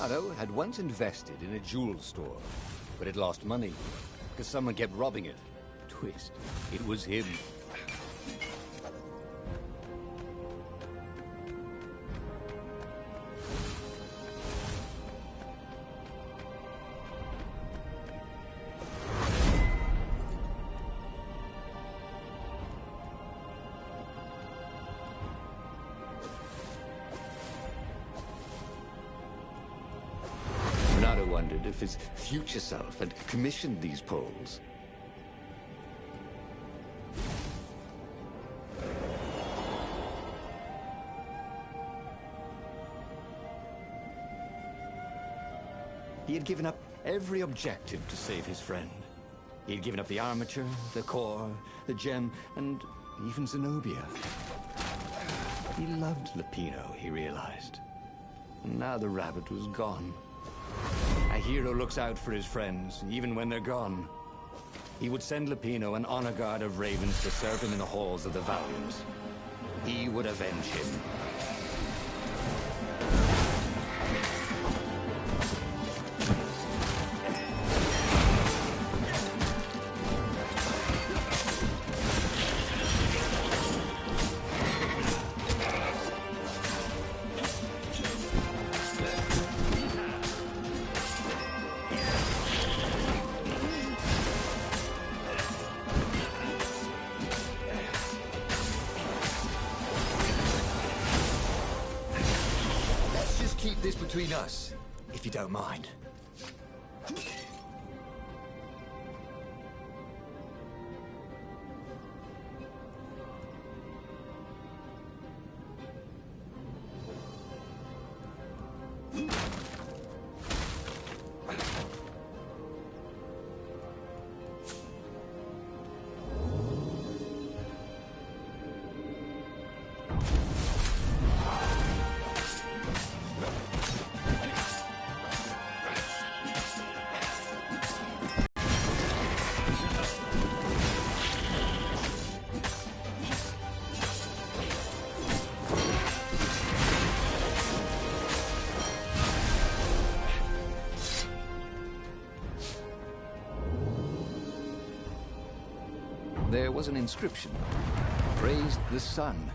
Renato had once invested in a jewel store, but it lost money because someone kept robbing it. Twist, it was him. Renato wondered if his future self had commissioned these poles. He had given up every objective to save his friend. He had given up the armature, the core, the gem, and even Zenobia. He loved Lupino, he realized. And now the rabbit was gone. A hero looks out for his friends, even when they're gone. He would send Lupino an honor guard of ravens to serve him in the halls of the Valiants. He would avenge him. Keep this between us, if you don't mind. There was an inscription. Praised the sun.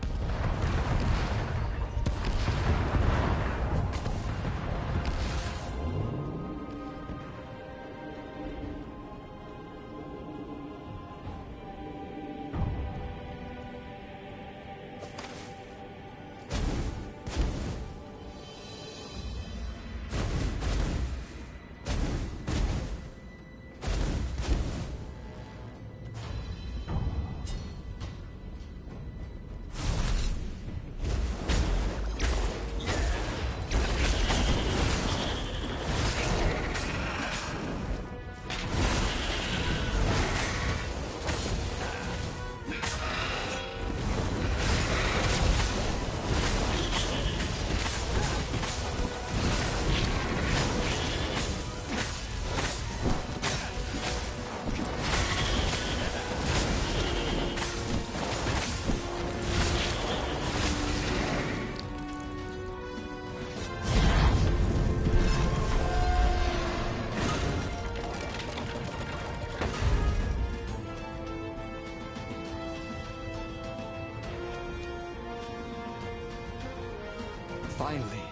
Finally,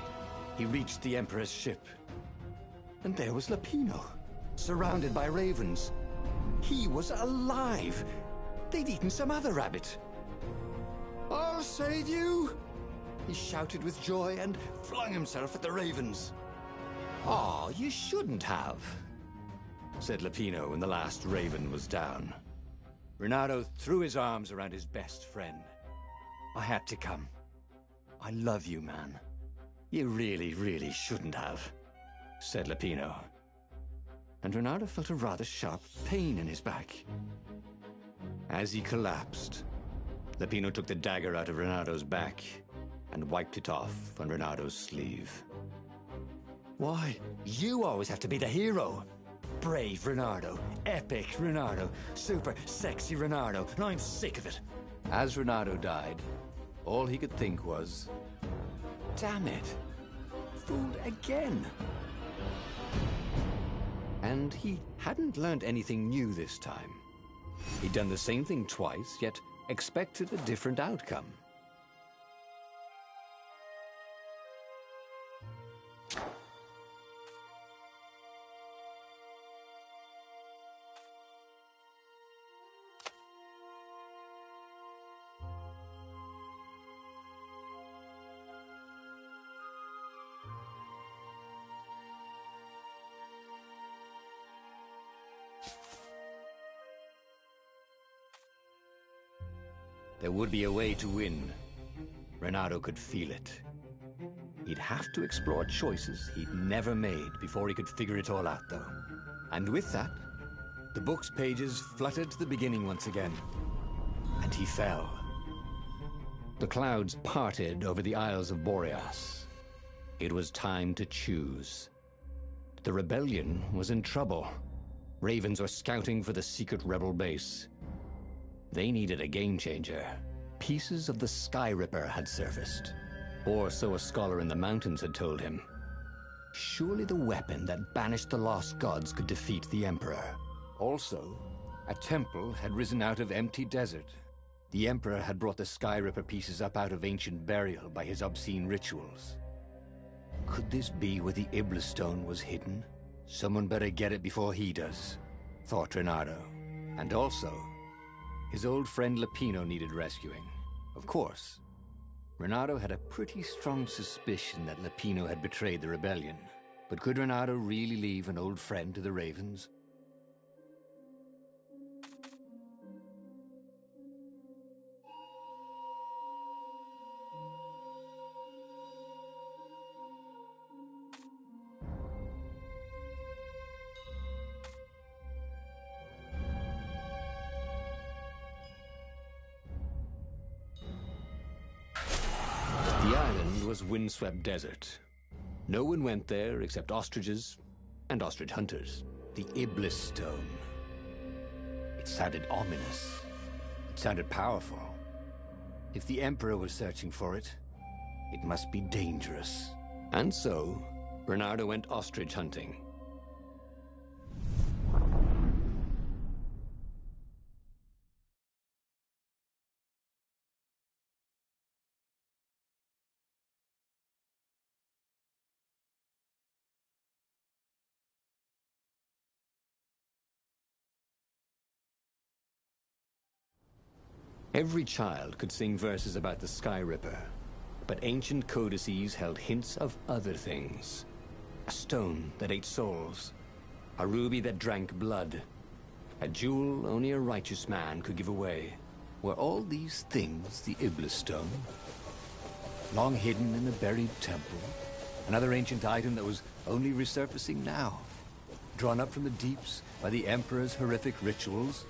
he reached the Emperor's ship. And there was Lupino, surrounded by ravens. He was alive! They'd eaten some other rabbit. "I'll save you!" he shouted with joy and flung himself at the ravens. "Aw, you shouldn't have," said Lupino when the last raven was down. Renato threw his arms around his best friend. "I had to come. I love you, man. You really, really shouldn't have," said Lupino. And Renato felt a rather sharp pain in his back. As he collapsed, Lupino took the dagger out of Renato's back and wiped it off on Renato's sleeve. "Why, you always have to be the hero. Brave Renato, epic Renato, super sexy Renato, and I'm sick of it." As Renato died, all he could think was, "Damn it, fooled again." And he hadn't learned anything new this time. He'd done the same thing twice, yet expected a different outcome. There would be a way to win. Renato could feel it. He'd have to explore choices he'd never made before he could figure it all out, though. And with that, the book's pages fluttered to the beginning once again. And he fell. The clouds parted over the Isles of Boreas. It was time to choose. The rebellion was in trouble. Ravens were scouting for the secret rebel base. They needed a game-changer. Pieces of the Sky Ripper had surfaced. Or so a scholar in the mountains had told him. Surely the weapon that banished the lost gods could defeat the Emperor. Also, a temple had risen out of empty desert. The Emperor had brought the Sky Ripper pieces up out of ancient burial by his obscene rituals. Could this be where the Iblis stone was hidden? Someone better get it before he does, thought Renato. And also, his old friend Lapino needed rescuing. Of course, Renato had a pretty strong suspicion that Lapino had betrayed the rebellion. But could Renato really leave an old friend to the Ravens? The island was windswept desert. No one went there except ostriches and ostrich hunters. The Iblis stone. It sounded ominous. It sounded powerful. If the Emperor was searching for it, it must be dangerous. And so, Bernardo went ostrich hunting. Every child could sing verses about the Sky Ripper, but ancient codices held hints of other things. A stone that ate souls, a ruby that drank blood, a jewel only a righteous man could give away. Were all these things the Iblis stone? Long hidden in a buried temple? Another ancient item that was only resurfacing now? Drawn up from the deeps by the Emperor's horrific rituals?